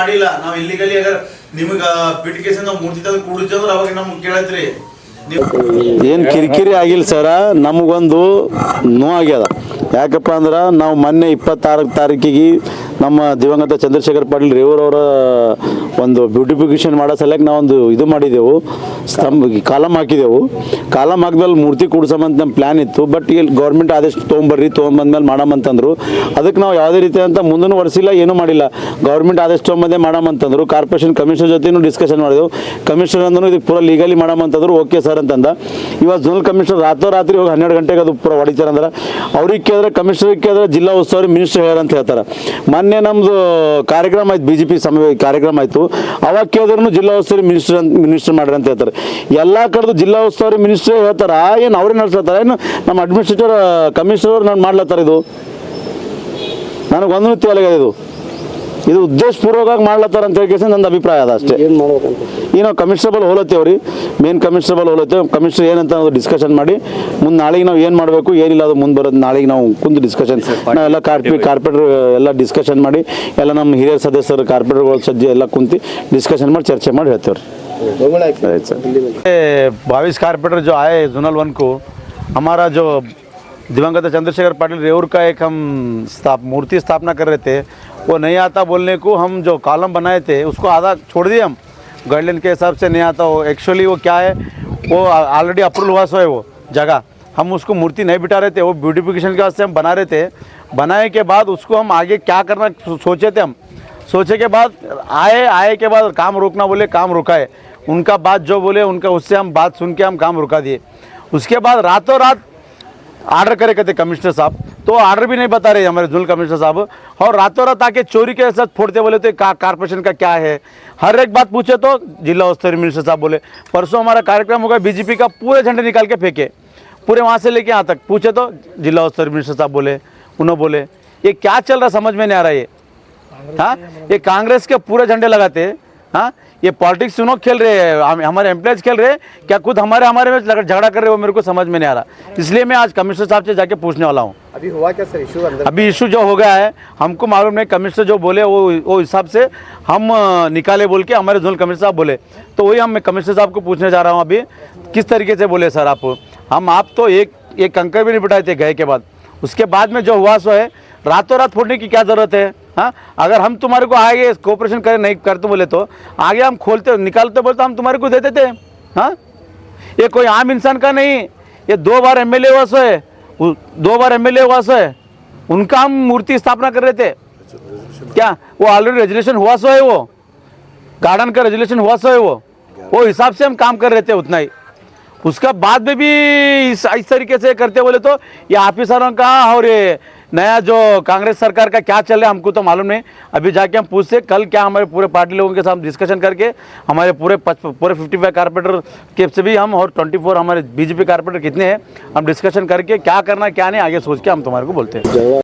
ಮಾಡಿಲ್ಲ ನಾವು ಇಲ್ಲಿಗಲಿ ಅಗರ್ ನಿಮಗೆ ಬಿಟ್ಟು ಕೇಸಿಂದ ನಾವು ಮೂರ್ತಿ ತಂದು ಕೂಡಿದ್ವಿ ಅಂದ್ರೆ ಅವಾಗ ನಮ್ಗೆ ಕೇಳತ್ರಿ ಏನು ಕಿರಿಕಿರಿ ಆಗಿಲ್ಲ ಸರ, ನಮಗೊಂದು ನೋವಾಗ್ಯದ. ಯಾಕಪ್ಪ ಅಂದ್ರೆ ನಾವು ಮೊನ್ನೆ 26 ತಾರೀಕಿಗೆ ನಮ್ಮ ದಿವಂಗತ ಚಂದ್ರಶೇಖರ್ ಪಾಟೀಲ್ ರೇವೂರವರ ಒಂದು ಬ್ಯೂಟಿಫಿಕೇಷನ್ ಮಾಡೋ ಸಲಕ್ಕೆ ನಾವೊಂದು ಇದು ಮಾಡಿದೆವು, ಕಾಲಮ್ ಹಾಕಿದೆವು. ಕಾಲಮ್ ಹಾಕಿದ್ಮೇಲೆ ಮೂರ್ತಿ ಕೂಡ್ಸೋಮಂತ ನಮ್ಮ ಪ್ಲ್ಯಾನ್ ಇತ್ತು. ಬಟ್ ಇಲ್ಲಿ ಗೌರ್ಮೆಂಟ್ ಆದೇಶ ತೊಗೊಂಬಂದ್ಮೇಲೆ ಮಾಡಮಂತಂದ್ರು. ಅದಕ್ಕೆ ನಾವು ಯಾವುದೇ ರೀತಿ ಅಂತ ಮುಂದೂ ವರ್ಷಿಲ್ಲ, ಏನೂ ಮಾಡಿಲ್ಲ. ಗೌರ್ಮೆಂಟ್ ಆದೇಶ ತೊಗೊಂಬಂದೇ ಮಾಡಮಂತಂದ್ರು. ಕಾರ್ಪೊರೇಷನ್ ಕಮಿಷನರ್ ಜೊತೆನೂ ಡಿಸ್ಕಷನ್ ಮಾಡಿದೆವು. ಕಮಿಷನರ್ ಅಂದ್ರೂ ಇದಕ್ಕೆ ಪೂರ ಲೀಗಲಿ ಮಾಡಮಂತಂದ್ರು. ಓಕೆ ಸರ್ ಅಂತಂದ. ಇವತ್ತು ಝೋನಲ್ ಕಮಿಷನರ್ ರಾತ್ರಿ ಹೋಗಿ 12 ಗಂಟೆಗೆ ಅದು ಪೂರ ಹೊಡಿತಾರಂದ್ರೆ ಅವ್ರಿಗೆ ಕೇಳಿದ್ರೆ, ಕಮಿಷನರ್ಗೆ ಕೇಳಿದ್ರೆ ಜಿಲ್ಲಾ ಉಸ್ತುವಾರಿ ಮಿನಿಸ್ಟರ್ ಹೇಳ್ಯಾರ ಅಂತ ಹೇಳ್ತಾರೆ. ಮೊನ್ನೆ ನಮ್ಮದು ಕಾರ್ಯಕ್ರಮ ಆಯ್ತು, BJP ಕಾರ್ಯಕ್ರಮ ಆಯಿತು, ಅವಾಗ ಕೇಳಿದ್ರೂ ಜಿಲ್ಲಾ ಉಸ್ತುವಾರಿ ಮಿನಿಸ್ಟರ್ ಮಾಡ್ರಿ ಅಂತ ಹೇಳ್ತಾರೆ. ಎಲ್ಲ ಕಡೆದು ಜಿಲ್ಲಾ ಉಸ್ತುವಾರಿ ಮಿನಿಸ್ಟರ್ ಹೇಳ್ತಾರ, ಏನು ಅವರೇ ನಡೆಸ್ತಾರೆ, ಏನು ನಮ್ಮ ಅಡ್ಮಿನಿಸ್ಟ್ರೇಟರ್ ಕಮಿಷನರ್ ನಾನು ಮಾಡ್ಲತ್ತಾರೆ. ಇದು ನನಗೆ ಒಂದು ತಿಳಿಯಾಗಿದೆ. ಇದು ಉದ್ದೇಶಪೂರ್ವಕವಾಗಿ ಮಾಡ್ಲತ್ತಾರ ಅಂತ ಹೇಳಿ ನನ್ನ ಅಭಿಪ್ರಾಯ ಅದ ಅಷ್ಟೇ. ಈಗ ನಾವು ಕಮಿಷನಬಲ್ ಹೋಲತ್ತೇವ್ರಿ, ಮೇನ್ ಕಮಿಷನಬಲ್ ಹೋಲತ್ತೇವೆ. ಕಮಿಷನರ್ ಏನಂತ ನಾವು ಡಿಸ್ಕಷನ್ ಮಾಡಿ ಮುಂದೆ ನಾಳೆಗೆ ನಾವು ಏನು ಮಾಡಬೇಕು ಏನಿಲ್ಲ ಅದು ಮುಂದೆ ಬರೋದು. ನಾಳೆಗೆ ನಾವು ಕುಂತು ಡಿಸ್ಕಷನ್ ನಾವೆಲ್ಲ ಕಾರ್ಪೊರೇಟರ್ ಎಲ್ಲ ಡಿಸ್ಕಷನ್ ಮಾಡಿ, ಎಲ್ಲ ನಮ್ಮ ಹಿರಿಯ ಸದಸ್ಯರು ಕಾರ್ಪೊರೇಟರ್ಗಳು ಸಜ್ಜೆ ಎಲ್ಲ ಕುಂತು ಡಿಸ್ಕಷನ್ ಮಾಡಿ ಚರ್ಚೆ ಮಾಡಿ ಹೇಳ್ತೇವೆ ರೀ. 22 कारपोरेटर जो आए जोनल 1 को, हमारा जो दिवंगत चंद्रशेखर पाटिल रेवूर का एक हम मूर्ति स्थापना कर रहे थे, वो नहीं आता बोलने को हम जो कॉलम बनाए थे उसको आधा छोड़ दिए हम, गाइडलाइन के हिसाब से नहीं आता. वो एक्चुअली वो क्या है, वो ऑलरेडी अप्रूवल हुआ सो है वो जगह, हम उसको मूर्ति नहीं बिठा रहे थे. वो ब्यूटिफिकेशन के वास्ते हम बना रहे थे. बनाए के बाद उसको हम आगे क्या करना सोचे थे. हम सोचे के बाद आए के बाद काम रोकना बोले, काम रुका है. उनका बात जो बोले उनका उससे हम बात सुन के हम काम रुका दिए. उसके बाद रातों रात आर्डर करे कहते कमिश्नर साहब, तो आर्डर भी नहीं बता रहे हमारे जोनल कमिश्नर साहब, और रातों रात आके चोरी के साथ फोड़ते बोले. तो कारपोरेशन का क्या है, हर एक बात पूछे तो जिला उस्तुवारी मिनिस्टर साहब बोले. परसों हमारा कार्यक्रम होगा, BJP का पूरे झंडे निकाल के फेंके, पूरे वहाँ से लेके यहाँ तक पूछे तो जिला उस्तुवारी मिनिस्टर साहब बोले, उन्होंने बोले. ये क्या चल रहा समझ में नहीं आ रहा. ये हाँ, ये कांग्रेस के पूरे झंडे लगाते. हाँ, ये पॉलिटिक्स सुनो खेल रहे हैं, हमारे एम्प्लॉयज खेल रहे हैं क्या, खुद हमारे में झगड़ा कर रहे हो, मेरे को समझ में नहीं आ रहा. इसलिए मैं आज कमिश्नर साहब से जाके पूछने वाला हूँ. अभी हुआ क्या सर इशू अंदर? अभी इशू जो हो गया है हमको मालूम नहीं. कमिश्नर जो बोले वो हिसाब से हम निकाले बोल के हमारे जोनल कमिश्नर साहब बोले. तो वही हम कमिश्नर साहब को पूछने जा रहा हूँ अभी, किस तरीके से बोले सर आप तो एक कंकर भी नहीं बिठाए थे गए के बाद. उसके बाद में जो हुआ सो है, रातों रात फोड़ने की क्या ज़रूरत है. हाँ, अगर हम तुम्हारे को आगे कोऑपरेशन करें नहीं करते बोले तो आगे हम खोलते निकालते बोले तो हम तुम्हारे को दे देते. हाँ, ये कोई आम इंसान का नहीं. ये 2 बार MLA हुआ सो है, 2 बार MLA हुआ सो है, उनका हम मूर्ति स्थापना कर रहे थे. क्या वो ऑलरेडी रेजुलेशन हुआ सो है, वो गार्डन का रेजुलेशन हुआ सो है, वो हिसाब से हम काम कर रहे थे उतना ही. उसका बाद में भी इस तरीके से करते बोले तो ये ऑफिसरों का और ये नया जो कांग्रेस सरकार का क्या चल रहा है हमको तो मालूम नहीं. अभी जाके हम पूछते कल क्या हमारे पूरे पार्टी लोगों के साथ डिस्कशन करके हमारे पूरे 55 कारपोरेटर के से भी हम और 24 हमारे BJP कारपोरेटर कितने हैं हम डिस्कशन करके क्या करना क्या नहीं आगे सोच के हम तुम्हारे को बोलते हैं.